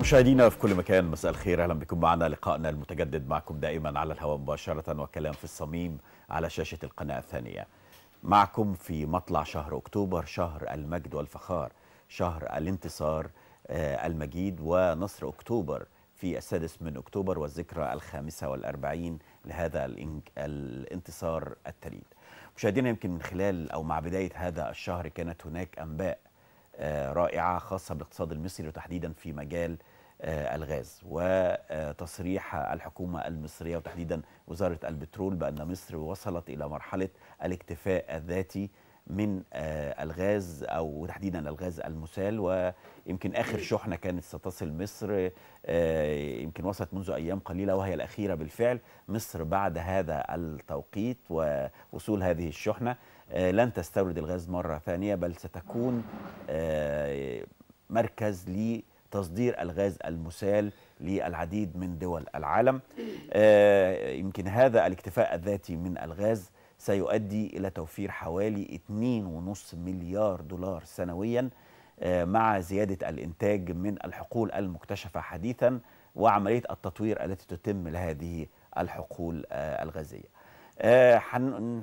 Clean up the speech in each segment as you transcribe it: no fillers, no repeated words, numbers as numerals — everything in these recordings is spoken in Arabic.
مشاهدينا في كل مكان، مساء الخير، اهلا بكم معنا. لقائنا المتجدد معكم دائما على الهواء مباشره وكلام في الصميم على شاشه القناه الثانيه. معكم في مطلع شهر اكتوبر، شهر المجد والفخار، شهر الانتصار المجيد ونصر اكتوبر في 6 أكتوبر والذكرى 45 لهذا الانتصار التليد. مشاهدينا، يمكن من خلال او مع بدايه هذا الشهر كانت هناك انباء رائعة خاصة بالاقتصاد المصري وتحديدا في مجال الغاز، وتصريح الحكومة المصرية وتحديدا وزارة البترول بأن مصر وصلت إلى مرحلة الاكتفاء الذاتي من الغاز أو تحديدا الغاز المسال. ويمكن آخر شحنة كانت ستصل مصر يمكن وصلت منذ أيام قليلة وهي الأخيرة بالفعل. مصر بعد هذا التوقيت ووصول هذه الشحنة لن تستورد الغاز مرة ثانية، بل ستكون مركز لتصدير الغاز المسال للعديد من دول العالم. يمكن هذا الاكتفاء الذاتي من الغاز سيؤدي إلى توفير حوالي 2.5 مليار دولار سنويا، مع زيادة الإنتاج من الحقول المكتشفة حديثا وعملية التطوير التي تتم لهذه الحقول الغازية.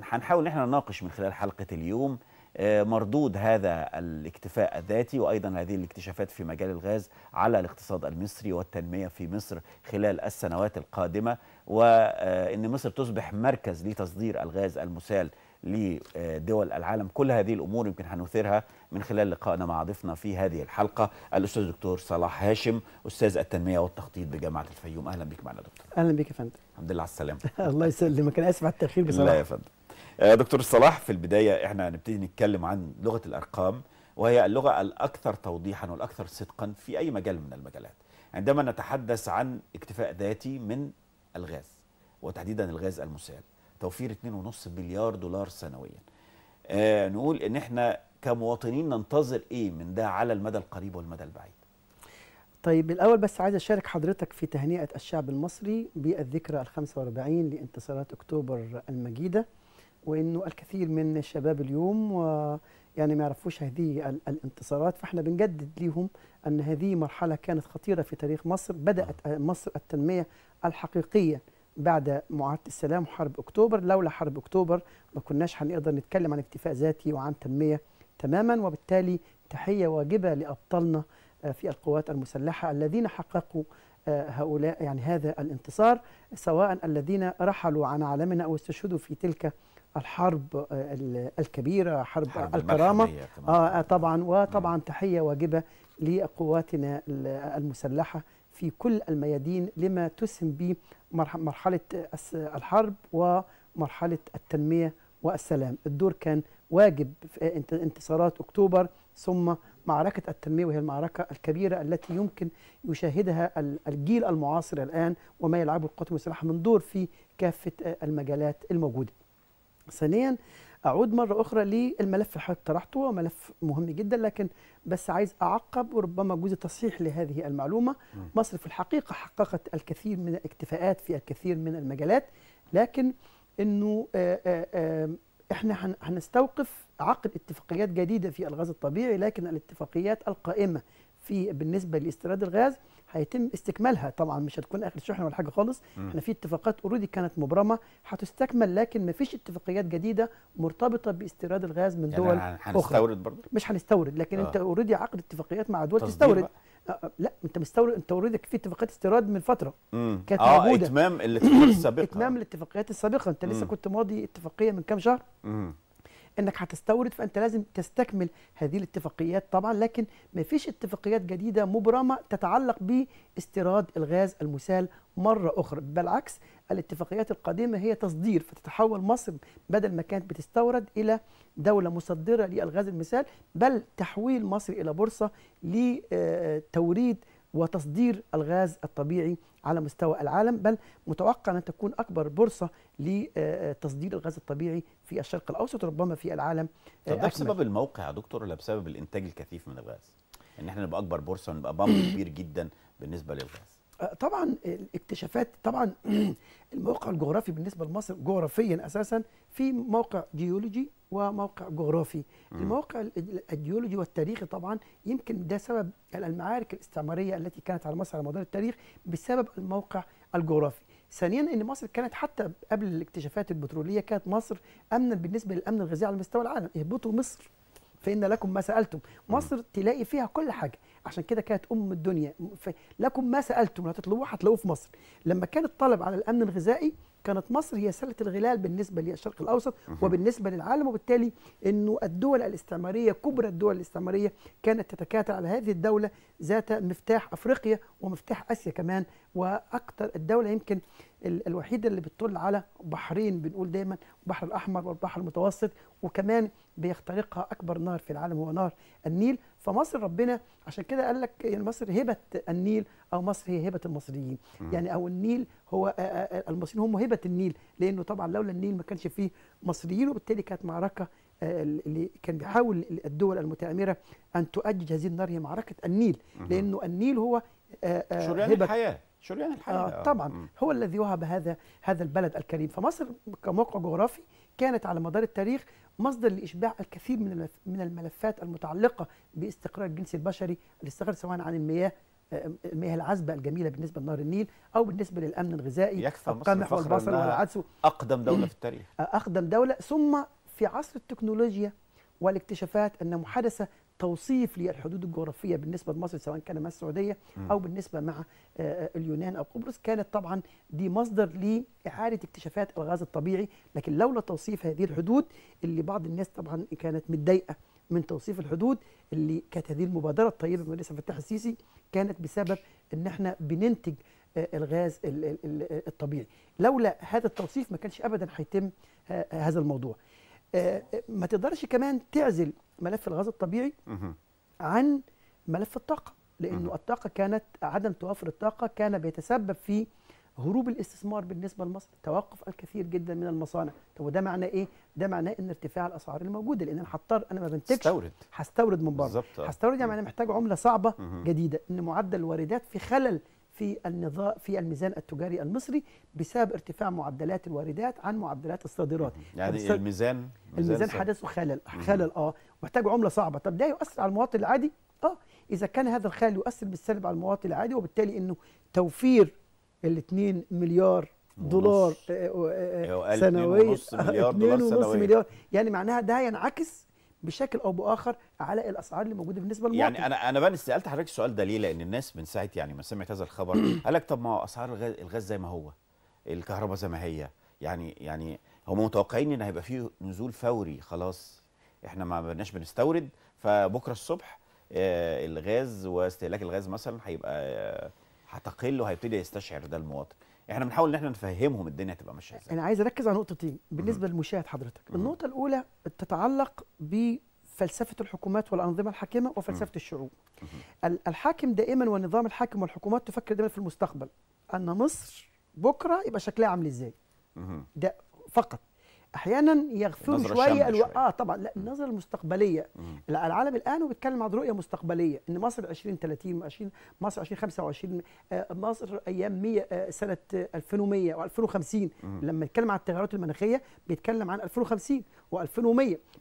هنحاول ان احنا نناقش من خلال حلقة اليوم مردود هذا الاكتفاء الذاتي وايضا هذه الاكتشافات في مجال الغاز على الاقتصاد المصري والتنمية في مصر خلال السنوات القادمة، وان مصر تصبح مركز لتصدير الغاز المسال لدول العالم. كل هذه الامور يمكن هنثيرها من خلال لقائنا مع ضيفنا في هذه الحلقه الاستاذ الدكتور صلاح هاشم، استاذ التنميه والتخطيط بجامعه الفيوم. اهلا بك معنا دكتور. اهلا بك يا فندم. الحمد لله على السلامه. الله يسلمك، انا اسف على التاخير بصراحه. لا يا فندم. دكتور صلاح، في البدايه احنا هنبتدي نتكلم عن لغه الارقام، وهي اللغه الاكثر توضيحا والاكثر صدقا في اي مجال من المجالات. عندما نتحدث عن اكتفاء ذاتي من الغاز وتحديدا الغاز المسال، توفير 2.5 مليار دولار سنويا، نقول ان احنا كمواطنين ننتظر ايه من ده على المدى القريب والمدى البعيد؟ طيب الاول بس عايز اشارك حضرتك في تهنئه الشعب المصري بالذكرى ال45 لانتصارات اكتوبر المجيده، وانه الكثير من الشباب اليوم ويعني ما يعرفوش هذه الانتصارات، فاحنا بنجدد ليهم ان هذه مرحله كانت خطيره في تاريخ مصر. بدات مصر التنميه الحقيقيه بعد معاهدة السلام وحرب أكتوبر. لولا حرب أكتوبر ما كناش هنقدر نتكلم عن اكتفاء ذاتي وعن تنمية تماما. وبالتالي تحية واجبة لأبطالنا في القوات المسلحة الذين حققوا هؤلاء يعني هذا الانتصار، سواء الذين رحلوا عن عالمنا أو استشهدوا في تلك الحرب الكبيرة، حرب الكرامة. طبعا، وطبعا تحية واجبة لقواتنا المسلحة في كل الميادين لما تسهم به مرحلة الحرب ومرحلة التنمية والسلام. الدور كان واجب في انتصارات أكتوبر ثم معركة التنمية، وهي المعركة الكبيرة التي يمكن يشاهدها الجيل المعاصر الآن وما يلعبه القوات المسلحة من دور في كافة المجالات الموجودة. ثانيا، أعود مرة أخرى للملف اللي حضرتك طرحته، وملف مهم جدا، لكن بس عايز أعقب وربما جزء تصحيح لهذه المعلومة. مصر في الحقيقة حققت الكثير من الاكتفاءات في الكثير من المجالات، لكن إنه إحنا هنستوقف عقد اتفاقيات جديدة في الغاز الطبيعي، لكن الاتفاقيات القائمة بالنسبة لاستيراد الغاز هيتم استكمالها. طبعا مش هتكون اخر شحنه ولا حاجه خالص. احنا في اتفاقات اوريدي كانت مبرمه هتستكمل، لكن ما فيش اتفاقيات جديده مرتبطه باستيراد الغاز من دول يعني هنستورد برضه؟ مش هنستورد، لكن انت اوريدي عقد اتفاقيات مع دول تستورد. لا، انت مستورد، انت اوريدي في اتفاقيات استيراد من فتره كانت موجوده. اتمام الاتفاقيات السابقه. اتمام الاتفاقيات السابقه. انت لسه كنت ماضي اتفاقيه من كام شهر انك هتستورد، فانت لازم تستكمل هذه الاتفاقيات طبعا، لكن ما فيش اتفاقيات جديده مبرمه تتعلق باستيراد الغاز المسال مره اخرى. بالعكس، الاتفاقيات القادمه هي تصدير، فتتحول مصر بدل ما كانت بتستورد الى دوله مصدره للغاز المسال، بل تحويل مصر الى بورصه لتوريد وتصدير الغاز الطبيعي على مستوى العالم، بل متوقع أن تكون أكبر بورصة لتصدير الغاز الطبيعي في الشرق الأوسط وربما في العالم. طب ده بسبب الموقع يا دكتور ولا بسبب الإنتاج الكثيف من الغاز؟ إن احنا نبقى أكبر بورصة ونبقى بامب كبير جدا بالنسبة للغاز؟ طبعا الاكتشافات طبعا الموقع الجغرافي بالنسبه لمصر جغرافيا اساسا في موقع جيولوجي وموقع جغرافي. الموقع الجيولوجي والتاريخي طبعا يمكن ده سبب المعارك الاستعماريه التي كانت على مصر على مدار التاريخ بسبب الموقع الجغرافي. ثانيا ان مصر كانت حتى قبل الاكتشافات البتروليه كانت مصر امنا بالنسبه للامن الغذائي على مستوى العالم. اهبطوا مصر فإن لكم ما سألتم. مصر تلاقي فيها كل حاجة، عشان كده كانت الدنيا. لكم ما سألتم هتطلبوه هتلاقوه في مصر. لما كان الطلب على الأمن الغذائي كانت مصر هي سلة الغلال بالنسبة للشرق الأوسط وبالنسبة للعالم، وبالتالي أنه الدول الاستعمارية كبرى الدول الاستعمارية كانت تتكاتل على هذه الدولة ذات مفتاح أفريقيا ومفتاح آسيا كمان. وأكثر الدولة يمكن الوحيدة اللي بتطل على بحرين، بنقول دايما البحر الأحمر والبحر المتوسط، وكمان بيخترقها أكبر نهر في العالم هو نهر النيل. فمصر ربنا عشان كده قال لك يعني مصر هبة النيل، أو مصر هي هبة المصريين. يعني أو النيل هو المصريين هم هبة النيل، لأنه طبعا لولا النيل ما كانش فيه مصريين، وبالتالي كانت معركة اللي كان بيحاول الدول المتآمرة أن تؤجج هذه النار هي معركة النيل، لأنه النيل هو شريان الحياة، شريان الحياة. طبعا هو الذي وهب هذا البلد الكريم. فمصر كموقع جغرافي كانت على مدار التاريخ مصدر لإشباع الكثير من الملفات المتعلقة باستقرار الجنس البشري، الاستقرار سواء عن المياه العذبة الجميلة بالنسبة لنهر النيل، أو بالنسبة للأمن الغذائي القمح والبصل والعدس. أقدم دولة في التاريخ، أقدم دولة. ثم في عصر التكنولوجيا والاكتشافات أن حدث توصيف للحدود الجغرافية بالنسبة لمصر، سواء كان مع السعودية أو بالنسبة مع اليونان أو قبرص. كانت طبعا دي مصدر لإعادة اكتشافات الغاز الطبيعي. لكن لولا توصيف هذه الحدود اللي بعض الناس طبعا كانت متضايقة من توصيف الحدود، اللي كانت هذه المبادرة الطيبة من الرئيس عبد الفتاح السيسي كانت بسبب ان احنا بننتج الغاز الطبيعي. لولا هذا التوصيف ما كانش ابدا هيتم هذا الموضوع. ما تقدرش كمان تعزل ملف الغاز الطبيعي عن ملف الطاقة، لأنه الطاقة كانت عدم توافر الطاقة كان بيتسبب في هروب الاستثمار بالنسبة لمصر، توقف الكثير جدا من المصانع. طب وده معناه إيه؟ ده معناه إن ارتفاع الأسعار الموجودة، لأن أنا هضطر أنا ما بنتجش هستورد من بره. هستورد يعني أنا محتاج عملة صعبة جديدة، إن معدل الواردات في خلل في النظام في الميزان التجاري المصري بسبب ارتفاع معدلات الواردات عن معدلات الصادرات. يعني الميزان حدث خلل محتاج عمله صعبه. طب ده يؤثر على المواطن العادي؟ اذا كان هذا الخلل يؤثر بالسلب على المواطن العادي، وبالتالي انه توفير ال 2 مليار دولار سنويا، 2.5 مليار، يعني معناها ده ينعكس بشكل او باخر على الاسعار اللي موجوده بالنسبه للمواطن. يعني انا بقى سالت حضرتك السؤال ده ليه؟ لان الناس من ساعه يعني ما سمعت هذا الخبر قال لك طب ما هو اسعار الغاز زي ما هو، الكهرباء زي ما هي، يعني هم متوقعين ان هيبقى فيه نزول فوري، خلاص احنا ما بقناش بنستورد، فبكره الصبح الغاز واستهلاك الغاز مثلا هيبقى هتقل وهيبتدي يستشعر ده المواطن. احنا بنحاول ان احنا نفهمهم الدنيا هتبقى ماشيه ازاي. انا عايز اركز على نقطتين بالنسبه للمشاهد حضرتك. النقطه الاولى تتعلق بفلسفه الحكومات والانظمه الحاكمه وفلسفه الشعوب. الحاكم دائما والنظام الحاكم والحكومات تفكر دائما في المستقبل، ان مصر بكره يبقى شكلها عامل ازاي. ده فقط. احيانا يغفلوا شويه طبعا لا، النظره المستقبليه. العالم الان بيتكلم عن رؤيه مستقبليه، ان مصر 2030 مصر 2025 مصر ايام 100 سنه 2100 و2050. لما يتكلم عن التغيرات المناخيه بيتكلم عن 2050 و2100.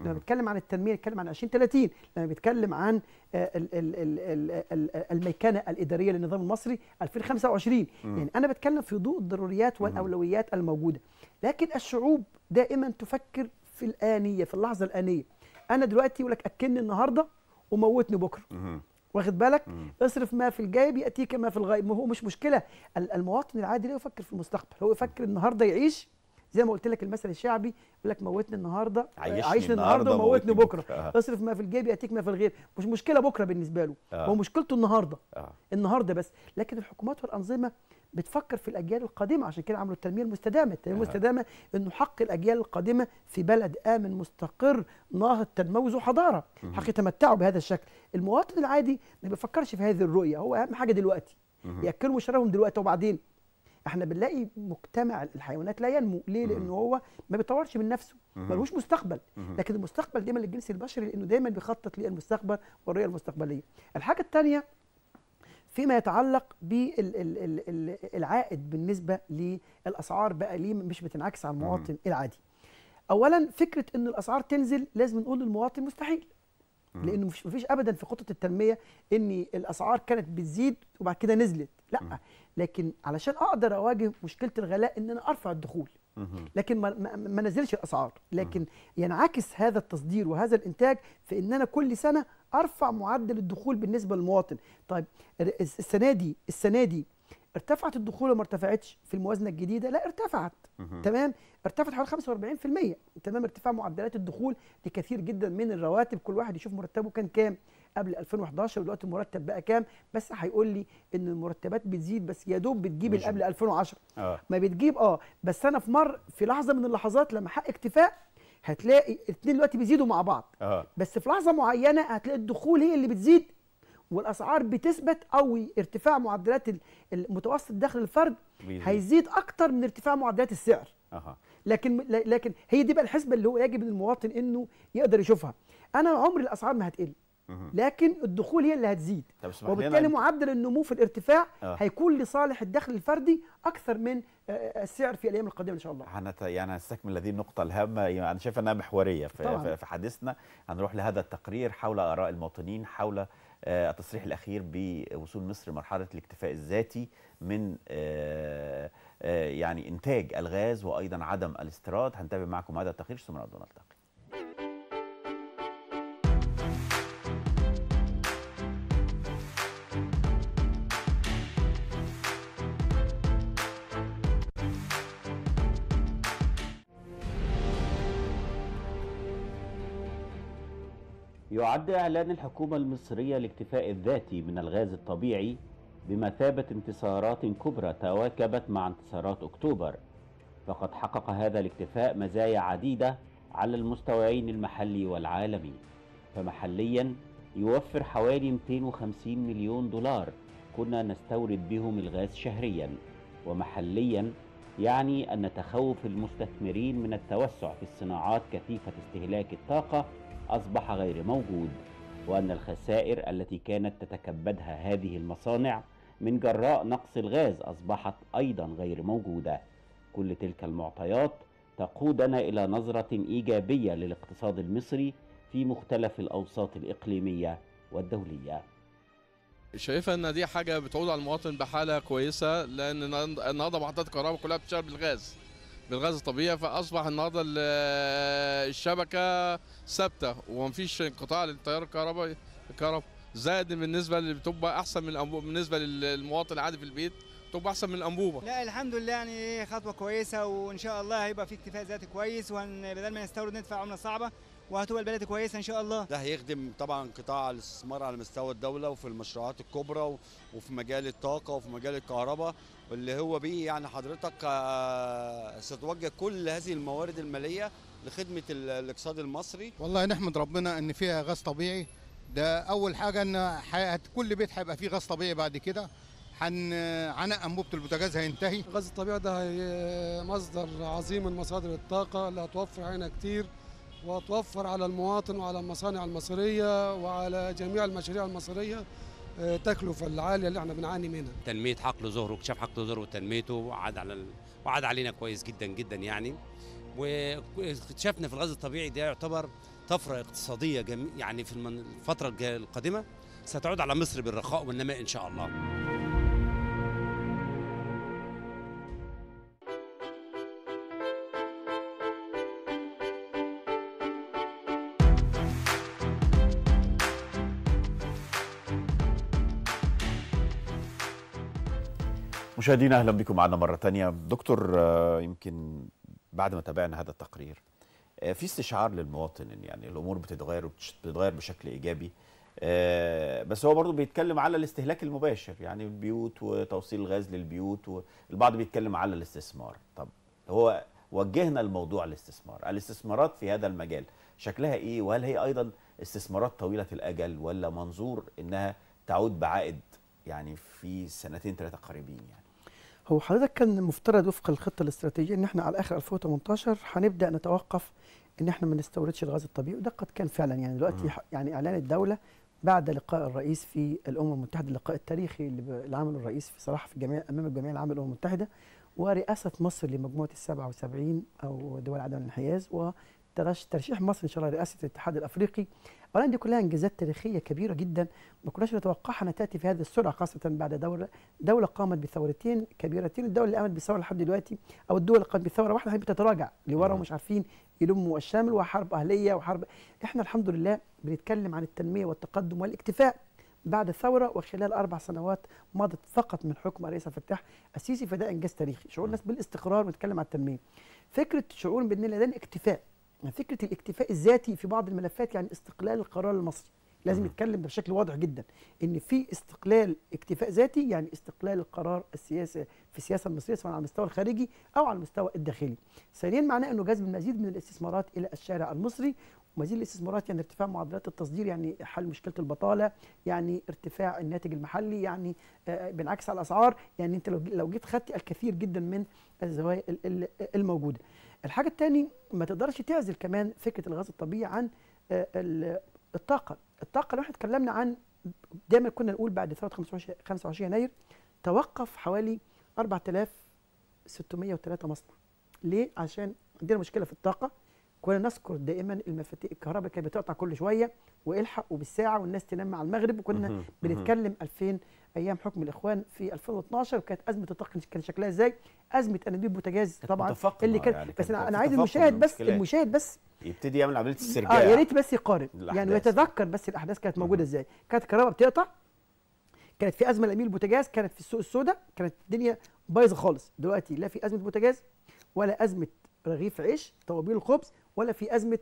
لما بيتكلم عن التنميه يتكلم عن 2030. لما بيتكلم عن الميكنه الاداريه للنظام المصري 2025. يعني انا بتكلم في ضوء الضروريات والاولويات الموجوده. لكن الشعوب دائما تفكر في الآنية، في اللحظة الآنية. أنا دلوقتي يقول لك أكلني النهاردة وموتني بكرة. واخد بالك؟ اصرف ما في الجيب يأتيك ما في الغيب. ما هو مش مشكلة. المواطن العادي لا يفكر في المستقبل، هو يفكر النهاردة يعيش زي ما قلت لك المثل الشعبي يقول لك موتني النهارده عيشني النهارده وموتني بكره. اصرف ما في الجيب يأتيك ما في الغيب. مش مشكلة بكرة بالنسبة له، هو مشكلته النهارده. النهارده بس. لكن الحكومات والأنظمة بتفكر في الأجيال القادمة، عشان كده عملوا التنمية المستدامة. التنمية المستدامة إنه حق الأجيال القادمة في بلد آمن مستقر ناهض تنمو ذو حضارة، حق يتمتعوا بهذا الشكل. المواطن العادي ما بيفكرش في هذه الرؤية، هو أهم حاجة دلوقتي يأكلوا ويشربهم دلوقتي، وبعدين احنا بنلاقي مجتمع الحيوانات لا ينمو. ليه؟ لأنه هو ما بيطورش من نفسه، ملوش مستقبل. لكن المستقبل دايما للجنس البشري، لأنه دايما بيخطط للمستقبل والرؤية المستقبلية. الحاجة الثانية فيما يتعلق بالعائد بالنسبه للاسعار بقى ليه مش بتنعكس على المواطن العادي. اولا فكره ان الاسعار تنزل لازم نقول للمواطن مستحيل، لانه مفيش ابدا في خطه التنميه ان الاسعار كانت بتزيد وبعد كده نزلت، لا. لكن علشان اقدر اواجه مشكله الغلاء ان انا ارفع الدخول، لكن ما نزلش الاسعار، لكن ينعكس هذا التصدير وهذا الانتاج في ان انا كل سنه ارفع معدل الدخول بالنسبه للمواطن. طيب السنه دي ارتفعت الدخول ولا ما ارتفعتش في الموازنه الجديده؟ لا ارتفعت. تمام، ارتفعت حوالي 45%. تمام، ارتفاع معدلات الدخول لكثير جدا من الرواتب، كل واحد يشوف مرتبه كان كام قبل 2011 ودلوقتي المرتب بقى كام، بس هيقول لي ان المرتبات بتزيد بس يا دوب بتجيب اللي قبل 2010. ما بتجيب بس انا في لحظه من اللحظات لما حق اكتفاء هتلاقي الاثنين دلوقتي بيزيدوا مع بعض. بس في لحظه معينه هتلاقي الدخول هي اللي بتزيد والاسعار بتثبت، او ارتفاع معدلات المتوسط دخل الفرد هيزيد اكتر من ارتفاع معدلات السعر. لكن هي دي بقى الحسبه اللي هو يجب للمواطن انه يقدر يشوفها. انا عمري الاسعار ما هتقل، لكن الدخول هي اللي هتزيد، وبالتالي معدل النمو في الارتفاع هيكون لصالح الدخل الفردي اكثر من السعر في الايام القادمه ان شاء الله. يعني هنستكمل هذه النقطه الهامه، انا شايف انها محوريه في حديثنا. هنروح لهذا التقرير حول اراء المواطنين حول التصريح الاخير بوصول مصر لمرحله الاكتفاء الذاتي من يعني انتاج الغاز وايضا عدم الاستيراد. هنتابع معكم هذا التقرير ثم نعود نلتقي. يعد إعلان الحكومة المصرية الاكتفاء الذاتي من الغاز الطبيعي بمثابة انتصارات كبرى تواكبت مع انتصارات أكتوبر، فقد حقق هذا الاكتفاء مزايا عديدة على المستويين المحلي والعالمي. فمحليا يوفر حوالي 250 مليون دولار كنا نستورد بهم الغاز شهريا، ومحليا يعني أن تخوف المستثمرين من التوسع في الصناعات كثيفة استهلاك الطاقة أصبح غير موجود، وأن الخسائر التي كانت تتكبدها هذه المصانع من جراء نقص الغاز أصبحت أيضا غير موجودة. كل تلك المعطيات تقودنا إلى نظرة إيجابية للاقتصاد المصري في مختلف الأوساط الإقليمية والدولية. شايفة ان دي حاجة بتعود على المواطن بحالة كويسة، لان النهارده محطات الكهرباء كلها بتشتغل بالغاز الطبيعي، فاصبح النهارده الشبكة ثابتة ومفيش انقطاع للتيار الكهرباء. زائد بالنسبة اللي بتبقى احسن من الانبوبة، بالنسبة للمواطن العادي في البيت تبقى احسن من الانبوبة. لا الحمد لله، يعني خطوة كويسة، وان شاء الله هيبقى في اكتفاء ذاتي كويس، بدل ما نستورد ندفع عملة صعبة، وهتبقى البلد كويسه ان شاء الله. ده هيخدم طبعا قطاع الاستثمار على مستوى الدوله وفي المشروعات الكبرى وفي مجال الطاقه وفي مجال الكهرباء، واللي هو بيه يعني حضرتك ستوجه كل هذه الموارد الماليه لخدمه الاقتصاد المصري. والله نحمد ربنا ان فيها غاز طبيعي. ده اول حاجه ان كل بيت هيبقى فيه غاز طبيعي. بعد كده عنق انبوبه البوتاجاز هينتهي. الغاز الطبيعي ده مصدر عظيم من مصادر الطاقه اللي هتوفر علينا كتير، وتوفر على المواطن وعلى المصانع المصرية وعلى جميع المشاريع المصرية تكلفة العالية اللي احنا بنعاني منها. تنمية حقل زهر واكتشاف حقل زهر وتنميته وعاد علينا كويس جدا جدا يعني. واكتشافنا في الغاز الطبيعي ده يعتبر طفرة اقتصادية يعني في الفترة القادمة ستعود على مصر بالرخاء والنماء إن شاء الله. مشاهدينا اهلا بكم معنا مره ثانيه. دكتور، يمكن بعد ما تابعنا هذا التقرير في استشعار للمواطن ان يعني الامور بتتغير بشكل ايجابي، بس هو برضه بيتكلم على الاستهلاك المباشر، يعني البيوت وتوصيل الغاز للبيوت، والبعض بيتكلم على الاستثمار. طب هو وجهنا الموضوع الاستثمارات في هذا المجال شكلها ايه؟ وهل هي ايضا استثمارات طويله الاجل ولا منظور انها تعود بعائد يعني في سنتين ثلاثه قريبين؟ يعني هو حضرتك كان المفترض وفق الخطه الاستراتيجيه ان احنا على اخر 2018 هنبدا نتوقف ان احنا ما نستوردش الغاز الطبيعي، وده قد كان فعلا يعني دلوقتي يعني اعلان الدوله بعد لقاء الرئيس في الامم المتحده، اللقاء التاريخي اللي عمله الرئيس في صراحه في الجمعيه امام الجمعيه العامه للامم المتحده، ورئاسه مصر لمجموعه ال77 او دول عدم الانحياز، وترشيح مصر ان شاء الله رئاسه الاتحاد الافريقي. اولا دي كلها انجازات تاريخيه كبيره جدا ما كناش نتوقعها انها تاتي في هذه السرعه، خاصه بعد دوله قامت بثورتين كبيرتين. الدوله اللي قامت بثوره لحد دلوقتي او الدول اللي قامت بثوره واحده هي بتتراجع لورا ومش عارفين يلموا الشامل، وحرب اهليه وحرب. احنا الحمد لله بنتكلم عن التنميه والتقدم والاكتفاء بعد الثوره وخلال 4 سنوات مضت فقط من حكم الرئيس عبد الفتاح السيسي، فده انجاز تاريخي. شعور الناس بالاستقرار، بنتكلم عن التنميه. فكره شعور بان لدينا اكتفاء، فكره الاكتفاء الذاتي في بعض الملفات يعني استقلال القرار المصري، لازم يتكلم بشكل واضح جدا ان في استقلال اكتفاء ذاتي، يعني استقلال القرار السياسي في السياسه المصريه سواء على المستوى الخارجي او على المستوى الداخلي. ثانيا معناه انه جذب المزيد من الاستثمارات الى الشارع المصري، ومزيد الاستثمارات يعني ارتفاع معدلات التصدير، يعني حل مشكله البطاله، يعني ارتفاع الناتج المحلي، يعني بنعكس على الاسعار. يعني انت لو جيت خدت الكثير جدا من الزوايا الموجوده. الحاجه الثانيه ما تقدرش تعزل كمان فكره الغاز الطبيعي عن الطاقه. الطاقه لو احنا اتكلمنا عن دايما كنا نقول بعد ثوره 25 يناير توقف حوالي 4603 مصنع. ليه؟ عشان عندنا مشكله في الطاقه. كنا نذكر دائما المفاتيح الكهرباء كانت بتقطع كل شويه والحق وبالساعه والناس تنام مع المغرب، وكنا بنتكلم 2000 ايام حكم الاخوان في 2012 وكانت ازمه الطاقه كان شكلها ازاي؟ ازمه انابيب البوتاجاز طبعا اللي كان يعني بس انا عايز المشاهد بس يبتدي يعمل عمليه استرجاع. يا ريت بس يقارن يعني ويتذكر بس الاحداث كانت موجوده ازاي. كانت الكهرباء بتقطع، كانت في ازمه لانابيب البوتاجاز، كانت في السوق السوداء، كانت الدنيا بايظه خالص. دلوقتي لا في ازمه بوتاجاز ولا ازمه رغيف عيش طوابير الخبز ولا في ازمه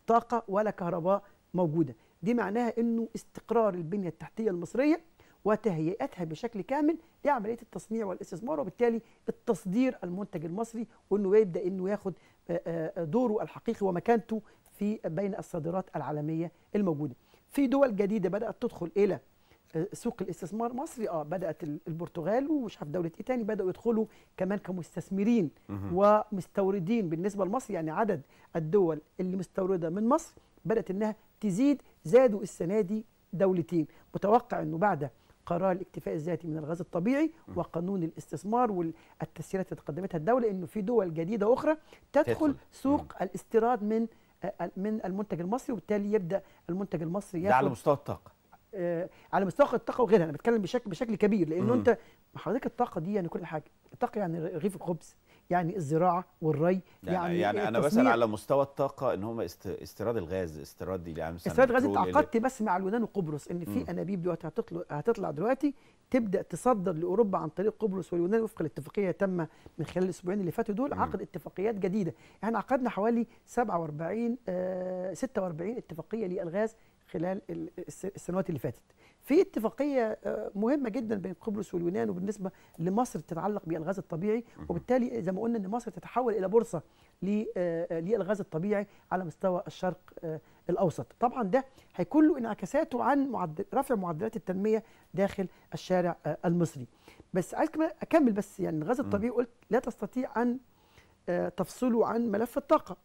طاقه ولا كهرباء موجوده. دي معناها انه استقرار البنيه التحتيه المصريه وتهيئتها بشكل كامل لعمليه التصنيع والاستثمار، وبالتالي التصدير المنتج المصري، وانه يبدا انه ياخد دوره الحقيقي ومكانته في بين الصادرات العالميه الموجوده. في دول جديده بدات تدخل الى سوق الاستثمار مصري. بدات البرتغال ومش عارف دوله ايه تاني بداوا يدخلوا كمان كمستثمرين ومستوردين بالنسبه لمصر. يعني عدد الدول اللي مستورده من مصر بدات انها تزيد، زادوا السنه دي دولتين. متوقع انه بعد قرار الاكتفاء الذاتي من الغاز الطبيعي وقانون الاستثمار والتسهيلات اللي قدمتها الدوله، انه في دول جديده اخرى تدخل سوق الاستيراد من المنتج المصري، وبالتالي يبدا المنتج المصري ده على مستوى الطاقه. على مستوى الطاقه وغيرها. انا بتكلم بشكل كبير، لانه انت حضرتك الطاقه دي يعني كل حاجه. الطاقه يعني رغيف الخبز، يعني الزراعه والري، يعني انا بسال على مستوى الطاقه ان هم استيراد الغاز، استيراد الغاز. انت عقدت بس مع اليونان وقبرص ان في انابيب دلوقتي هتطلع دلوقتي تبدا تصدر لاوروبا عن طريق قبرص واليونان وفق الاتفاقيه تم من خلال الاسبوعين اللي فاتوا دول. عقد اتفاقيات جديده. احنا عقدنا حوالي 46 اتفاقيه للغاز خلال السنوات اللي فاتت. في اتفاقيه مهمه جدا بين قبرص واليونان وبالنسبه لمصر تتعلق بالغاز الطبيعي، وبالتالي زي ما قلنا ان مصر تتحول الى بورصه للغاز الطبيعي على مستوى الشرق الاوسط. طبعا ده هيكون له انعكاساته عن رفع معدلات التنميه داخل الشارع المصري. بس عايز كمان اكمل بس يعني الغاز الطبيعي قلت لا تستطيع ان تفصله عن ملف الطاقه.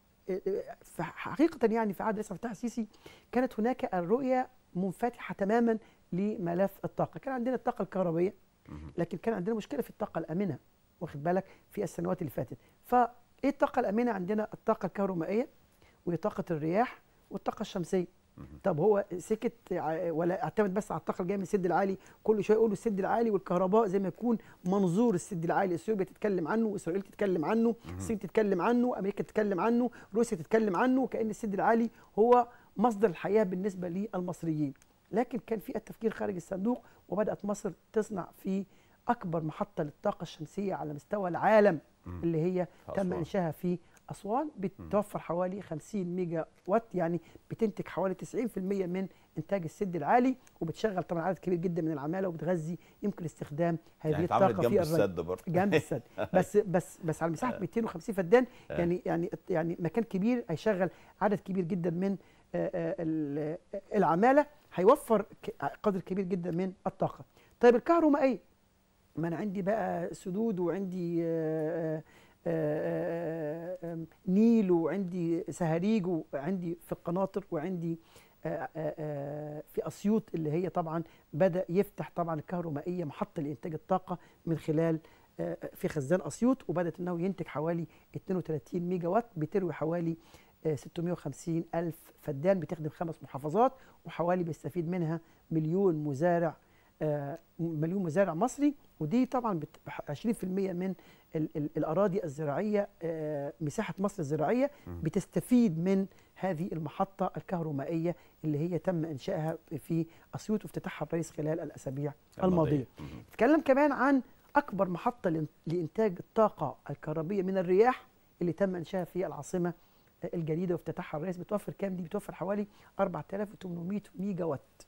فحقيقه يعني في عهد الرئيس عبد الفتاح السيسي كانت هناك الرؤيه منفتحه تماما لملف الطاقه. كان عندنا الطاقه الكهربائيه، لكن كان عندنا مشكله في الطاقه الامنه، واخد بالك، في السنوات اللي فاتت. فايه الطاقه الامنه؟ عندنا الطاقه الكهرومائيه وطاقه الرياح والطاقه الشمسيه. طب هو سكت ولا اعتمد بس على الطاقه اللي جايه من السد العالي؟ كل شويه يقولوا السد العالي والكهرباء زي ما يكون منظور السد العالي. اثيوبيا تتكلم عنه، اسرائيل تتكلم عنه، الصين تتكلم عنه، امريكا تتكلم عنه، روسيا تتكلم عنه، كأن السد العالي هو مصدر الحياه بالنسبه للمصريين. لكن كان في التفكير خارج الصندوق، وبدات مصر تصنع في اكبر محطه للطاقه الشمسيه على مستوى العالم اللي هي تم انشائها في أسوان. بتوفر حوالي 50 ميجا وات، يعني بتنتج حوالي 90% من إنتاج السد العالي، وبتشغل طبعا عدد كبير جدا من العمالة، وبتغذي يمكن استخدام هذه الطاقة في جنب السد برضه. جنب السد بس على مساحة 250 فدان، يعني مكان كبير هيشغل عدد كبير جدا من العمالة، هيوفر قدر كبير جدا من الطاقة. طيب الكهرومائية، ما أنا عندي بقى سدود وعندي نيل، وعندي سهريج، وعندي في القناطر، وعندي في أسيوط اللي هي طبعا بدأ يفتح طبعا الكهرومائية محطة لإنتاج الطاقة من خلال في خزان أسيوط، وبدأت أنه ينتج حوالي 32 ميجا وات، بتروي حوالي 650 ألف فدان، بتخدم 5 محافظات، وحوالي بيستفيد منها مليون مزارع مصري. ودي طبعا 20% من الأراضي الزراعية، مساحة مصر الزراعية بتستفيد من هذه المحطة الكهرومائية اللي هي تم إنشائها في أسيوط وافتتاحها الرئيس خلال الأسابيع الماضية. نتكلم كمان عن أكبر محطة لإنتاج الطاقة الكهربية من الرياح اللي تم إنشائها في العاصمة الجديدة وافتتاحها الرئيس. بتوفر كام دي؟ بتوفر حوالي 4800 ميجا وات.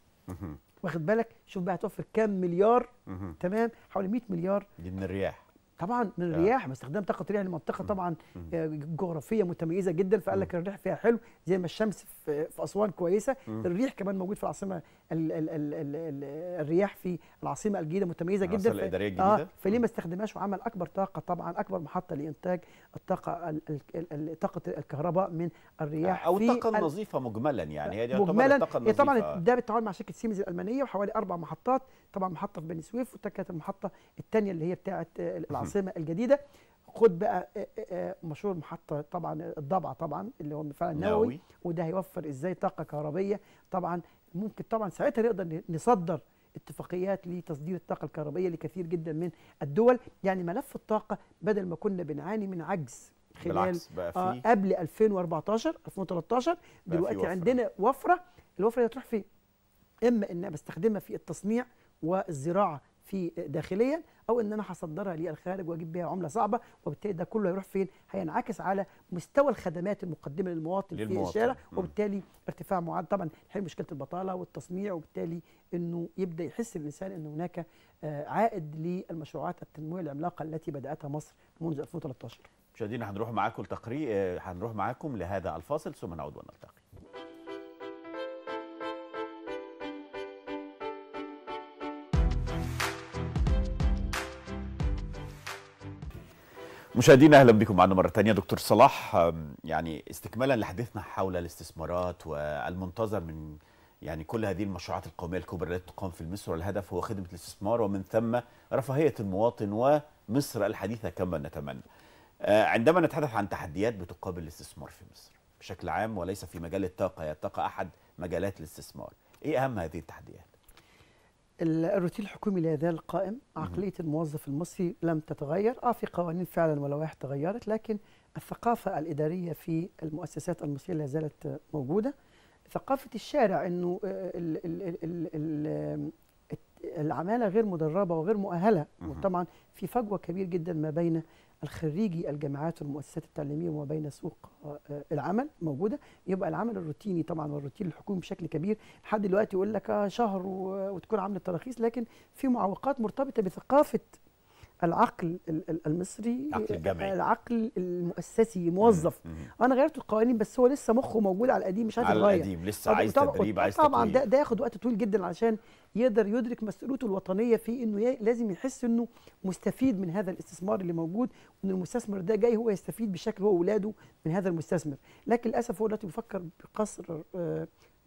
واخد بالك؟ شوف بقى هتوفر كام مليار. تمام، حوالي 100 مليار دي من الرياح. طبعا من الرياح، باستخدام طاقه رياح لمنطقه طبعا جغرافيه متميزه جدا، فقال لك الريح فيها حلو زي ما الشمس في اسوان كويسه، الريح كمان موجود في العاصمه الرياح في العاصمه الجديده متميزه جدا. الاداريه الجديده فليه ما استخدمهاش وعمل اكبر طاقه طبعا، اكبر محطه لانتاج طاقه الكهرباء من الرياح او الطاقه النظيفه مجملا، يعني هي دي مجملا الطاقه النظيفه. طبعا ده بالتعاون مع شركه سيمنز الالمانيه، وحوالي 4 محطات، طبعا محطه في بني سويف، وكانت المحطه الثانيه اللي هي بتاعه العاصمه الجديده. خد بقى مشروع محطه طبعا الضبعه طبعا اللي هو المفاعل النووي، وده هيوفر ازاي طاقه كهربيه. طبعا ممكن طبعا ساعتها نقدر نصدر اتفاقيات لتصدير الطاقه الكهربائيه لكثير جدا من الدول. يعني ملف الطاقه بدل ما كنا بنعاني من عجز خلال بقى قبل 2014 2013 دلوقتي عندنا وفره. الوفره دي هتروح فين؟ اما ان بستخدمها في التصنيع والزراعه في داخليا، او ان انا هصدرها للخارج واجيب بيها عمله صعبه، وبالتالي ده كله هيروح فين؟ هينعكس على مستوى الخدمات المقدمه للمواطن في الشارع، وبالتالي ارتفاع معدل طبعا حل مشكله البطاله والتصنيع، وبالتالي انه يبدا يحس الانسان ان هناك عائد للمشروعات التنمويه العملاقه التي بداتها مصر منذ 2013. مشاهدينا هنروح معاكم التقرير، هنروح معاكم لهذا الفاصل ثم نعود ونلتقي. مشاهدينا اهلا بكم معنا مره ثانيه. دكتور صلاح، يعني استكمالا لحديثنا حول الاستثمارات والمنتظر من يعني كل هذه المشروعات القوميه الكبرى التي تقام في مصر، والهدف هو خدمه الاستثمار ومن ثم رفاهيه المواطن ومصر الحديثه كما نتمنى. عندما نتحدث عن تحديات بتقابل الاستثمار في مصر بشكل عام وليس في مجال الطاقه، هي الطاقه احد مجالات الاستثمار، ايه اهم هذه التحديات؟ الروتين الحكومي لا يزال قائم، عقلية الموظف المصري لم تتغير، في قوانين فعلا ولوائح تغيرت، لكن الثقافة الإدارية في المؤسسات المصرية لا زالت موجودة. ثقافة الشارع انه العمالة غير مدربة وغير مؤهلة، وطبعا في فجوة كبير جدا ما بين الخريجي الجامعات والمؤسسات التعليميه وما بين سوق العمل موجوده. يبقى العمل الروتيني طبعا والروتين الحكومي بشكل كبير لحد دلوقتي يقول لك شهر وتكون عامله تراخيص، لكن في معوقات مرتبطه بثقافه العقل المصري، العقل المؤسسي موظف. انا غيرت القوانين بس هو لسه مخه موجود على القديم، مش عايز يتغير. على القديم لسه عايز تدريب، عايز طبعا ده ياخد وقت طويل جدا علشان يقدر يدرك مسؤوليته الوطنيه في انه لازم يحس انه مستفيد من هذا الاستثمار اللي موجود، وان المستثمر ده جاي هو يستفيد بشكل هو واولاده من هذا المستثمر. لكن للاسف هو دلوقتي بيفكر بقصر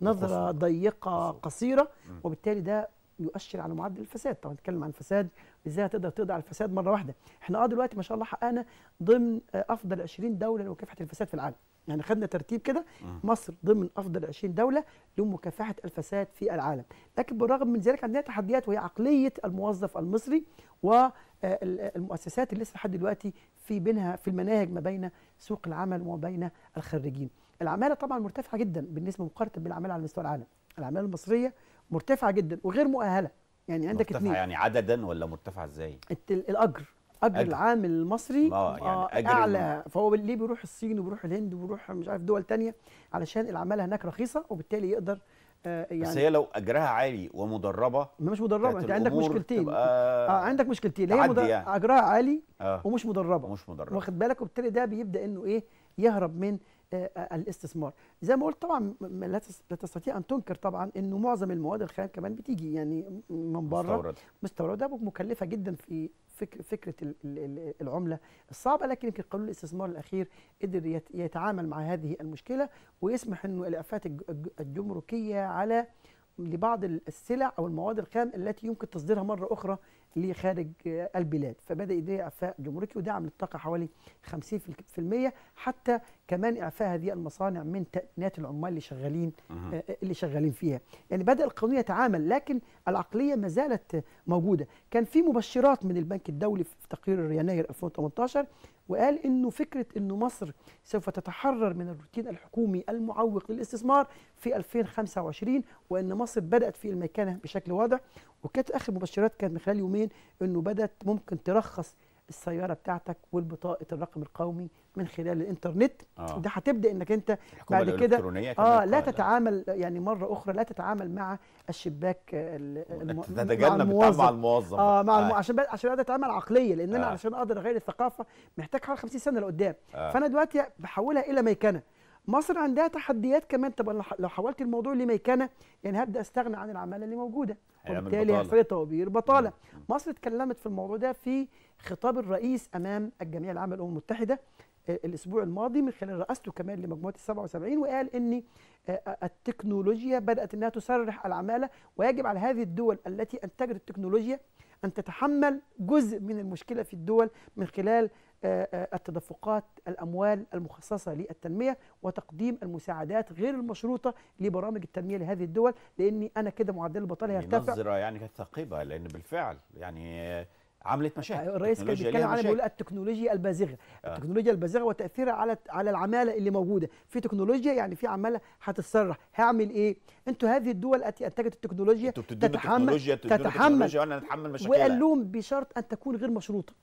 نظره ضيقه قصيره، وبالتالي ده يؤشر على معدل الفساد. طبعا نتكلم عن الفساد، ازاي هتقدر تقضي على الفساد مره واحده. احنا دلوقتي ما شاء الله حققنا ضمن افضل 20 دوله لمكافحه الفساد في العالم، يعني خدنا ترتيب كده مصر ضمن افضل 20 دوله لمكافحه الفساد في العالم. لكن بالرغم من ذلك عندنا تحديات، وهي عقليه الموظف المصري والمؤسسات اللي لسه لحد دلوقتي في بينها في المناهج ما بين سوق العمل وما بين الخريجين. العماله طبعا مرتفعه جدا بالنسبه مقارنه بالعماله على مستوى العالم. العماله المصريه مرتفعه جدا وغير مؤهله، يعني عندك اثنين. يعني عددا ولا مرتفعه ازاي؟ اجر العامل المصري يعني اعلى، فهو ليه بيروح الصين وبيروح الهند وبيروح مش عارف دول تانية علشان العماله هناك رخيصه، وبالتالي يقدر يعني. بس هي لو اجرها عالي ومدربه، مش مدربه، انت عندك مشكلتين. عندك مشكلتين، هي يعني. اجرها عالي ومش مدربه، واخد بالك، وبالتالي ده بيبدا انه ايه يهرب من الاستثمار. زي ما قلت طبعا لا تستطيع ان تنكر طبعا انه معظم المواد الخام كمان بتيجي يعني من بره مستورده ومكلفه جدا فكره العمله الصعبه، لكن يمكن قانون الاستثمار الاخير قدر يتعامل مع هذه المشكله ويسمح انه الاعفاءات الجمركيه على لبعض السلع او المواد الخام التي يمكن تصديرها مره اخرى لخارج البلاد، فبدا يدي اعفاء جمركي وده عمل الطاقه حوالي 50%، حتى كمان اعفاء هذه المصانع من تامينات العمال اللي شغالين فيها. يعني بدا القانون يتعامل، لكن العقليه ما زالت موجوده. كان في مبشرات من البنك الدولي في تقرير يناير 2018 وقال انه فكره انه مصر سوف تتحرر من الروتين الحكومي المعوق للاستثمار في 2025، وان مصر بدات في الميكنه بشكل واضح. وكانت اخر مبشرات كانت من خلال يومين انه بدات ممكن ترخص السياره بتاعتك والبطاقه الرقم القومي من خلال الانترنت. وده هتبدا انك انت بعد كده لا تتعامل يعني مره اخرى لا تتعامل مع الشباك تتجنب مع الموظف عشان اقدر اتعامل عقليه، لان انا عشان اقدر اغير الثقافه محتاج حوالي 50 سنه لقدام. فانا دلوقتي بحولها الى ميكنه. مصر عندها تحديات كمان. طب لو حولت الموضوع لميكنه يعني هبدا استغنى عن العماله اللي موجوده، وبالتالي هيحصل طوابير بطاله. مصر اتكلمت في الموضوع ده في خطاب الرئيس امام الجمعيه العامه للامم المتحده الاسبوع الماضي من خلال رئاسته كمان لمجموعه ال77، وقال ان التكنولوجيا بدات انها تسرح العماله، ويجب على هذه الدول التي انتجت التكنولوجيا ان تتحمل جزء من المشكله في الدول من خلال التدفقات الاموال المخصصه للتنميه وتقديم المساعدات غير المشروطه لبرامج التنميه لهذه الدول، لان انا كده معدل البطاله هيرتفع. نظره يعني كانت ثاقبه، لان بالفعل يعني عملت مشاكل. الرئيس كان بيتكلم عنها بيقول التكنولوجيا البازغه، التكنولوجيا البازغه وتاثيرها على العماله اللي موجوده. في تكنولوجيا يعني في عماله هتتسرح، هعمل ايه؟ انتوا هذه الدول التي انتجت التكنولوجيا تتحمل وانا نتحمل مشاكلها، وقال لهم بشرط ان تكون غير مشروطه.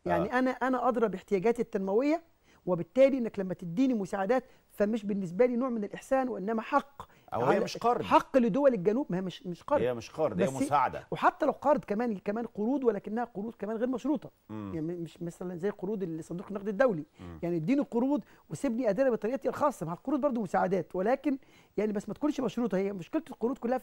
يعني انا ادرى باحتياجاتي التنمويه، وبالتالي انك لما تديني مساعدات فمش بالنسبه لي نوع من الاحسان وانما حق، او هي مش قرض، حق لدول الجنوب. ما هي مش قرض، هي مش قرض، هي مساعده. وحتى لو قرض كمان قروض، ولكنها قروض كمان غير مشروطه. يعني مش مثلا زي قروض صندوق النقد الدولي. يعني اديني قروض وسيبني اديرها بطريقتي الخاصه. مع القروض برضو مساعدات، ولكن يعني بس ما تكونش مشروطه. هي مشكله القروض كلها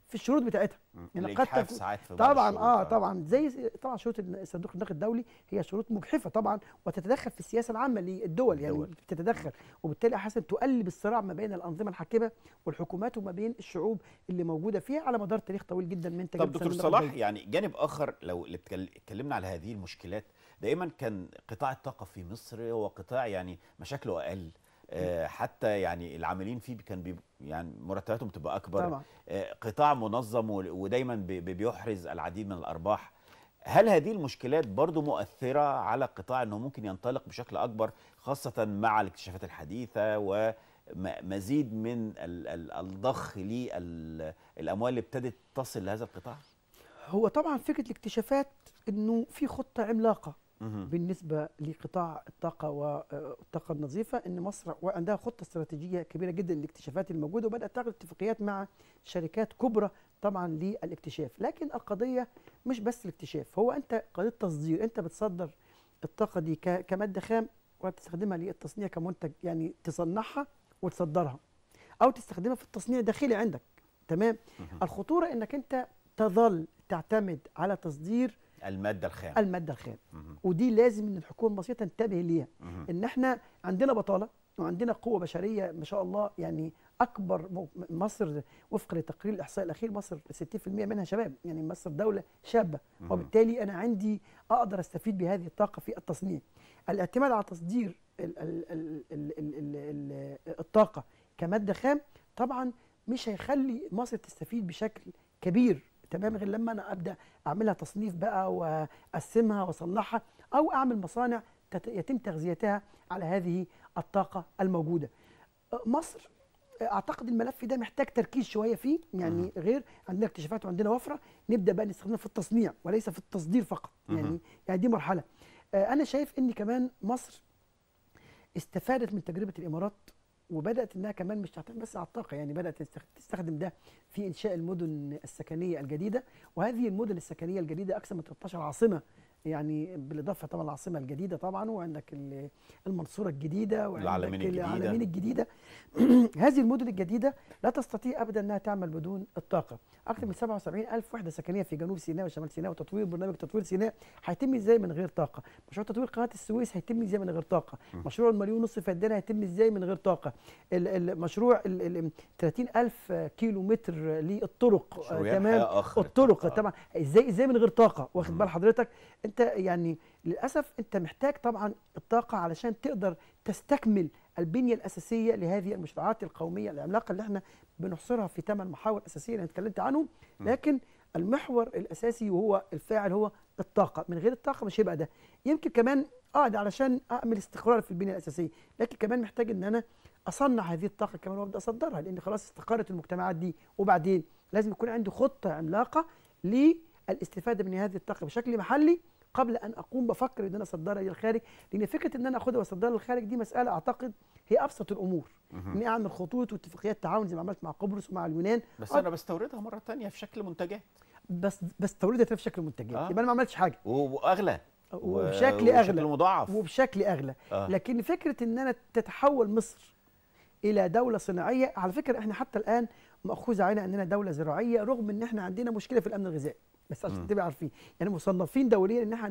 في الشروط بتاعتها. يعني قد ساعات في طبعا طبعا زي طبعا شروط صندوق النقد الدولي هي شروط مجحفه طبعا، وتتدخل في السياسه العامه للدول. يعني بتتدخل، وبالتالي احسن تقلب الصراع ما بين الانظمه الحاكمه والحكومات وما بين الشعوب اللي موجوده فيها على مدار تاريخ طويل جدا من تجارب. طب دكتور صلاح، يعني جانب اخر لو اتكلمنا على هذه المشكلات، دائما كان قطاع الطاقه في مصر هو قطاع يعني مشاكله اقل، حتى يعني العاملين فيه كان يعني مرتباتهم بتبقى اكبر طبعا. قطاع منظم ودايما بيحرز العديد من الارباح. هل هذه المشكلات برضو مؤثره على القطاع انه ممكن ينطلق بشكل اكبر، خاصه مع الاكتشافات الحديثه ومزيد من الضخ للاموال اللي ابتدت تصل لهذا القطاع؟ هو طبعا فكره الاكتشافات انه في خطه عملاقه بالنسبه لقطاع الطاقه والطاقه النظيفه، ان مصر عندها خطه استراتيجيه كبيره جدا للاكتشافات الموجوده، وبدات تعقد اتفاقيات مع شركات كبرى طبعا للاكتشاف. لكن القضيه مش بس الاكتشاف، هو انت قضيه تصدير. انت بتصدر الطاقه دي كماده خام وتستخدمها للتصنيع كمنتج، يعني تصنعها وتصدرها، او تستخدمها في التصنيع الداخلي عندك. تمام. الخطوره انك انت تظل تعتمد على تصدير الماده الخام. ودي لازم ان الحكومه المصريه تنتبه ليها، ان احنا عندنا بطاله وعندنا قوه بشريه ما شاء الله. يعني اكبر مصر وفق لتقرير الاحصاء الاخير مصر 60% منها شباب، يعني مصر دوله شابه، وبالتالي انا عندي اقدر استفيد بهذه الطاقه في التصنيع. الاعتماد على تصدير الطاقه كماده خام طبعا مش هيخلي مصر تستفيد بشكل كبير تمام، غير لما انا ابدا اعملها تصنيف بقى واقسمها واصنعها، او اعمل مصانع يتم تغذيتها على هذه الطاقه الموجوده. مصر اعتقد الملف ده محتاج تركيز شويه فيه، يعني غير عندنا اكتشافات وعندنا وفره، نبدا بقى نستخدمها في التصنيع وليس في التصدير فقط. يعني دي مرحله. انا شايف ان كمان مصر استفادت من تجربه الامارات، وبدات انها كمان مش تعتمد بس على الطاقه، يعني بدات تستخدم ده في انشاء المدن السكنيه الجديده. وهذه المدن السكنيه الجديده اكثر من 13 عاصمه يعني بالاضافه طبعا العاصمه الجديده طبعا، وعندك المنصوره الجديده، وعندك العلمين الجديده. هذه المدن الجديده لا تستطيع ابدا انها تعمل بدون الطاقه. اكثر من 77,000 وحده سكنيه في جنوب سيناء وشمال سيناء، وتطوير برنامج تطوير سيناء هيتم ازاي من غير طاقه؟ مشروع تطوير قناه السويس هيتم ازاي من غير طاقه؟ مشروع المليون ونص فدان هيتم ازاي من غير طاقه؟ المشروع 30,000 كيلو متر للطرق، تمام، الطرق طبعا ازاي من غير طاقه؟ واخد بال حضرتك؟ انت يعني للاسف انت محتاج طبعا الطاقه علشان تقدر تستكمل البنيه الاساسيه لهذه المشروعات القوميه العملاقه اللي احنا بنحصرها في 8 محاور اساسيه اللي انا اتكلمت عنهم. لكن المحور الاساسي وهو الفاعل هو الطاقه. من غير الطاقه مش هيبقى ده. يمكن كمان ده علشان اعمل استقرار في البنيه الاساسيه، لكن كمان محتاج ان انا اصنع هذه الطاقه كمان وابدا اصدرها، لان خلاص استقرت المجتمعات دي. وبعدين لازم يكون عندي خطه عملاقه للاستفاده من هذه الطاقه بشكل محلي قبل ان اقوم بفكر ان انا اصدرها للخارج، لان فكره ان انا اخدها واصدرها للخارج دي مساله اعتقد هي ابسط الامور. اني اعمل خطوط واتفاقيات تعاون زي ما عملت مع قبرص ومع اليونان، بس انا بستوردها مره ثانيه في شكل منتجات. بس بستوردها في شكل منتجات، يبقى انا ما عملتش حاجه. واغلى وبشكل اغلى، وبشكل مضاعف، وبشكل اغلى. لكن فكره ان انا تتحول مصر الى دوله صناعيه، على فكره احنا حتى الان ماخوذ علينا اننا دوله زراعيه، رغم ان احنا عندنا مشكله في الامن الغذائي، بس عشان تبقى عارفين يعني مصنفين دوليا ان احنا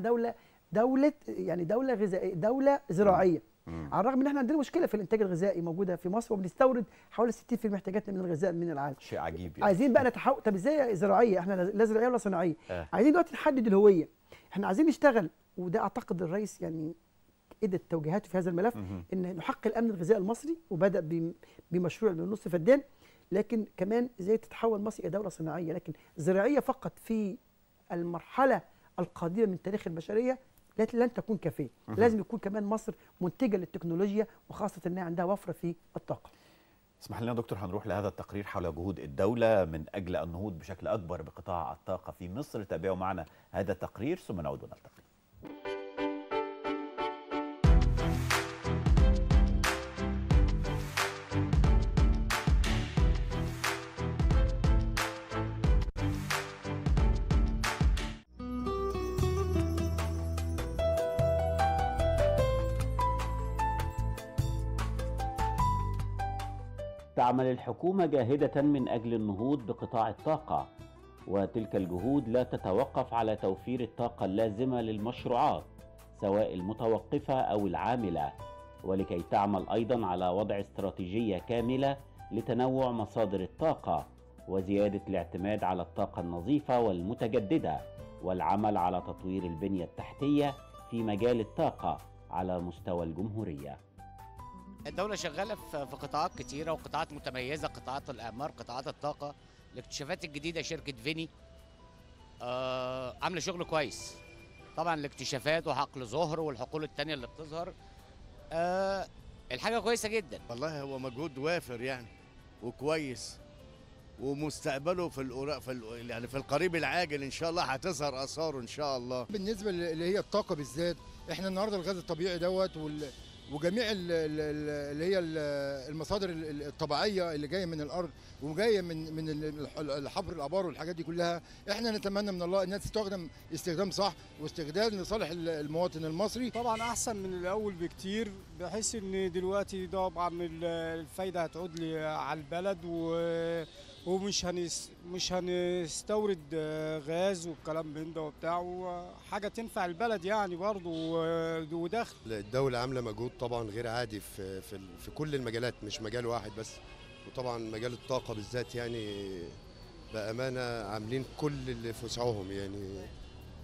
دوله غذائيه، دوله زراعيه. على الرغم ان احنا عندنا مشكله في الانتاج الغذائي موجوده في مصر، وبنستورد حوالي 60% من احتياجاتنا من الغذاء من العالم. شيء عجيب يعني. عايزين بقى نتحول. طب ازاي زراعيه؟ احنا لا زراعيه ولا صناعيه. عايزين دلوقتي نحدد الهويه. احنا عايزين نشتغل، وده اعتقد الرئيس يعني ادى توجيهاته في هذا الملف، ان نحقق الامن الغذائي المصري، وبدا بمشروع النص فدان. لكن كمان ازاي تتحول مصر الى دوله صناعيه، لكن زراعيه فقط في المرحله القادمه من تاريخ البشريه لن تكون كافيه. لازم يكون كمان مصر منتجه للتكنولوجيا، وخاصه انها عندها وفره في الطاقه. اسمح لنا دكتور، هنروح لهذا التقرير حول جهود الدوله من اجل النهوض بشكل اكبر بقطاع الطاقه في مصر. تابعوا معنا هذا التقرير ثم نعود ونلتقي. تعمل الحكومة جاهدة من أجل النهوض بقطاع الطاقة، وتلك الجهود لا تتوقف على توفير الطاقة اللازمة للمشروعات سواء المتوقفة أو العاملة، ولكي تعمل أيضا على وضع استراتيجية كاملة لتنوع مصادر الطاقة وزيادة الاعتماد على الطاقة النظيفة والمتجددة، والعمل على تطوير البنية التحتية في مجال الطاقة على مستوى الجمهورية. الدولة شغالة في قطاعات كتيرة وقطاعات متميزة، قطاعات الأعمار، قطاعات الطاقة، الاكتشافات الجديدة. شركة فيني عاملة شغل كويس. طبعا الاكتشافات وحقل زهر والحقول التانية اللي بتظهر الحاجة كويسة جدا. والله هو مجهود وافر يعني وكويس، ومستقبله يعني في القريب العاجل ان شاء الله هتظهر اثاره ان شاء الله. بالنسبه اللي هي الطاقه بالذات، احنا النهارده الغاز الطبيعي دوت وجميع اللي هي المصادر الطبيعيه اللي جايه من الارض وجايه من الحفر الابار والحاجات دي كلها، احنا نتمنى من الله انها تستخدم استخدام صح واستخدام لصالح المواطن المصري. طبعا احسن من الاول بكتير، بحيث ان دلوقتي طبعا الفايده هتعود لي على البلد ومش هنستورد غاز والكلام من ده وبتاع، وحاجه تنفع البلد يعني برضه ودخل. الدوله عامله مجهود طبعا غير عادي في كل المجالات، مش مجال واحد بس، وطبعا مجال الطاقه بالذات يعني بامانه عاملين كل اللي في وسعهم يعني.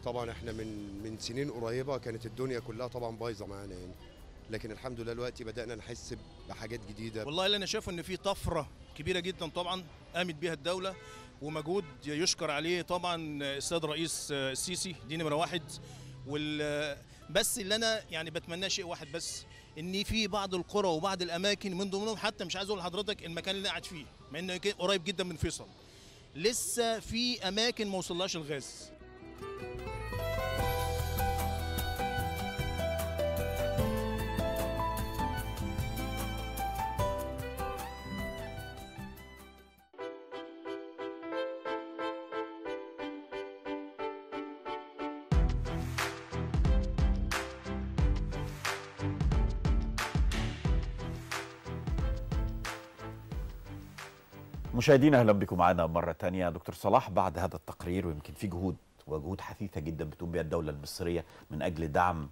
طبعا احنا من سنين قريبه كانت الدنيا كلها طبعا بايظه معانا يعني، لكن الحمد لله دلوقتي بدانا نحس بحاجات جديده. والله اللي انا شايفه ان في طفره كبيره جدا طبعا قامت بيها الدوله، ومجهود يشكر عليه طبعا السيد الرئيس السيسي، دي نمره واحد. بس اللي انا يعني بتمناه شيء واحد بس، ان في بعض القرى وبعض الاماكن من ضمنهم، حتى مش عايز اقول لحضرتك المكان اللي قاعد فيه مع انه قريب جدا من فيصل، لسه في اماكن ما وصلهاش الغاز. مشاهدينا اهلا بكم معنا مره ثانيه. دكتور صلاح، بعد هذا التقرير ويمكن في جهود حثيثه جدا بتقوم بها الدوله المصريه من اجل دعم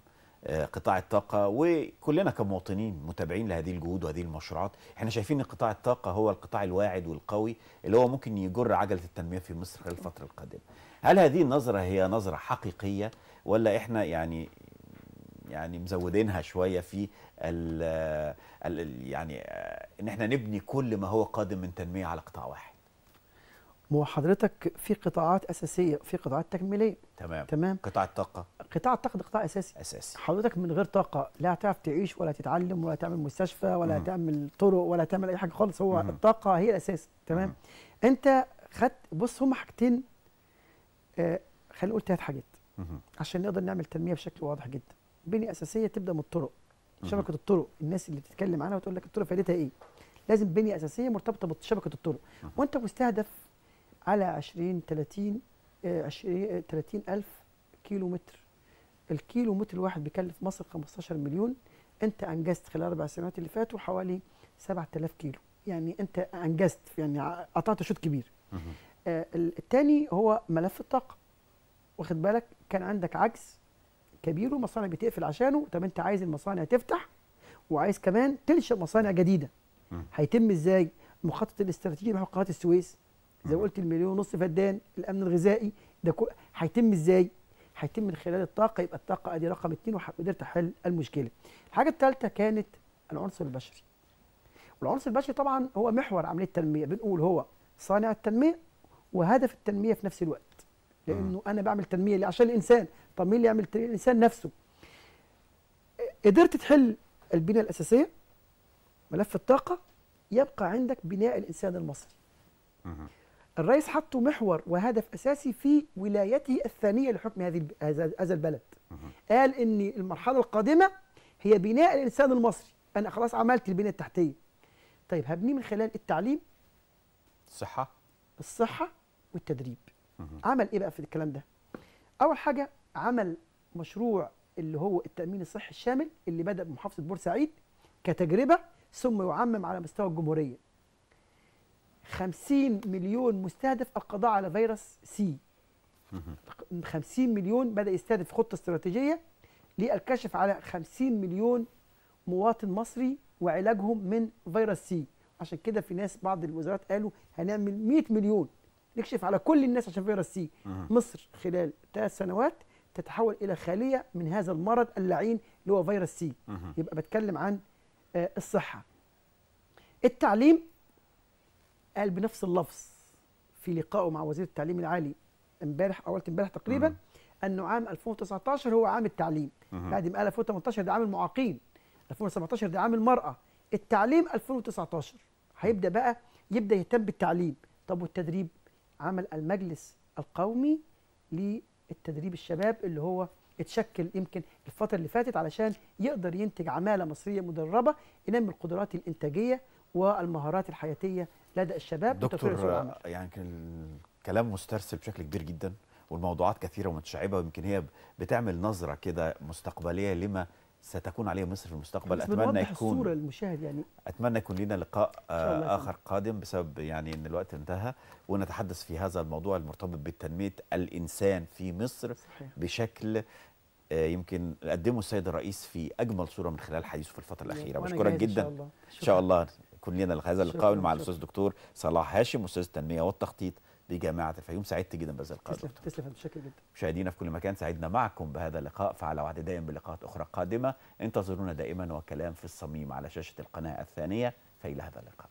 قطاع الطاقه، وكلنا كمواطنين متابعين لهذه الجهود وهذه المشروعات، احنا شايفين ان قطاع الطاقه هو القطاع الواعد والقوي اللي هو ممكن يجر عجله التنميه في مصر خلال الفتره القادمه. هل هذه النظره هي نظره حقيقيه ولا احنا يعني مزودينها شويه في يعني ان احنا نبني كل ما هو قادم من تنميه على قطاع واحد؟ مو حضرتك في قطاعات اساسيه وفي قطاعات تكميليه. تمام. قطاع الطاقه ده قطاع اساسي. حضرتك من غير طاقه لا هتعرف تعيش ولا تتعلم ولا تعمل مستشفى ولا تعمل طرق ولا تعمل اي حاجه خالص. هو الطاقه هي الاساس. تمام. انت خدت بص، هم حاجتين، خلينا نقول 3 حاجات عشان نقدر نعمل تنميه بشكل واضح جدا. بنيه اساسيه تبدا من الطرق، شبكه الطرق. الناس اللي بتتكلم عنها وتقول لك الطرق فائدتها ايه؟ لازم بنيه اساسيه مرتبطه بشبكه الطرق. وانت مستهدف على 30 ألف كيلو متر. الكيلو متر الواحد بيكلف مصر 15 مليون. انت انجزت خلال 4 سنوات اللي فاتوا حوالي 7000 كيلو. يعني انت انجزت، يعني قطعت شوط كبير. الثاني هو ملف الطاقه. واخد بالك، كان عندك عجز كبير ومصانع بتقفل عشانه. طب انت عايز المصانع تفتح وعايز كمان تنشئ مصانع جديده. هيتم ازاي؟ المخطط الاستراتيجي نحو قناه السويس، زي ما قلت 1.5 مليون فدان، الامن الغذائي، ده هيتم ازاي؟ هيتم من خلال الطاقه. يبقى الطاقه ادي رقم 2 وقدرت احل المشكله. الحاجه الثالثه كانت العنصر البشري. والعنصر البشري طبعا هو محور عمليه التنميه. بنقول هو صانع التنميه وهدف التنميه في نفس الوقت، لانه انا بعمل تنميه عشان الانسان. طب مين اللي يعمل تنميه؟ الانسان نفسه. قدرت تحل البنيه الاساسيه، ملف الطاقه، يبقى عندك بناء الانسان المصري. الرئيس حطه محور وهدف اساسي في ولايته الثانيه لحكم هذا البلد. قال ان المرحله القادمه هي بناء الانسان المصري. انا خلاص عملت البنيه التحتيه. طيب هبنيه من خلال التعليم، الصحه والتدريب. عمل ايه بقى في الكلام ده؟ اول حاجه عمل مشروع اللي هو التامين الصحي الشامل، اللي بدا بمحافظه بورسعيد كتجربه ثم يعمم على مستوى الجمهوريه. 50 مليون مستهدف القضاء على فيروس سي. 50 مليون بدا يستهدف خطه استراتيجيه للكشف على 50 مليون مواطن مصري وعلاجهم من فيروس سي. عشان كده في ناس بعض الوزارات قالوا هنعمل 100 مليون نكشف على كل الناس عشان فيروس سي. مصر خلال 3 سنوات تتحول الى خاليه من هذا المرض اللعين اللي هو فيروس سي. يبقى بتكلم عن الصحه. التعليم قال بنفس اللفظ في لقائه مع وزير التعليم العالي امبارح، اول امبارح تقريبا، انه عام 2019 هو عام التعليم. بعد ما قال 2018 ده عام المعاقين، 2017 ده عام المراه. التعليم 2019 هيبدا بقى يهتم بالتعليم. طب والتدريب؟ عمل المجلس القومي للتدريب الشباب اللي هو اتشكل يمكن الفتره اللي فاتت علشان يقدر ينتج عماله مصريه مدربه ينمي القدرات الانتاجيه والمهارات الحياتيه لدى الشباب. دكتور، يعني الكلام مسترسل بشكل كبير جدا والموضوعات كثيره ومتشعبه، ويمكن هي بتعمل نظره كده مستقبليه لما ستكون عليه مصر في المستقبل. اتمنى يكون الصوره للمشاهد، يعني اتمنى يكون لنا لقاء اخر قادم بسبب يعني ان الوقت انتهى، ونتحدث في هذا الموضوع المرتبط بتنميه الانسان في مصر. صحيح. بشكل يمكن قدمه السيد الرئيس في اجمل صوره من خلال حديثه في الفتره الاخيره. بشكرك جدا. ان شاء الله يكون لنا هذا اللقاء مع الاستاذ الدكتور صلاح هاشم، استاذ التنميه والتخطيط بجامعه الفيوم. سعدت جدا بهذا اللقاء. تسلم. شكرا جدا. مشاهدينا في كل مكان، سعدنا معكم بهذا اللقاء. فعلى وعد دائم بلقاءات اخرى قادمه. انتظرونا دائما وكلام في الصميم على شاشه القناه الثانيه. فإلى هذا اللقاء.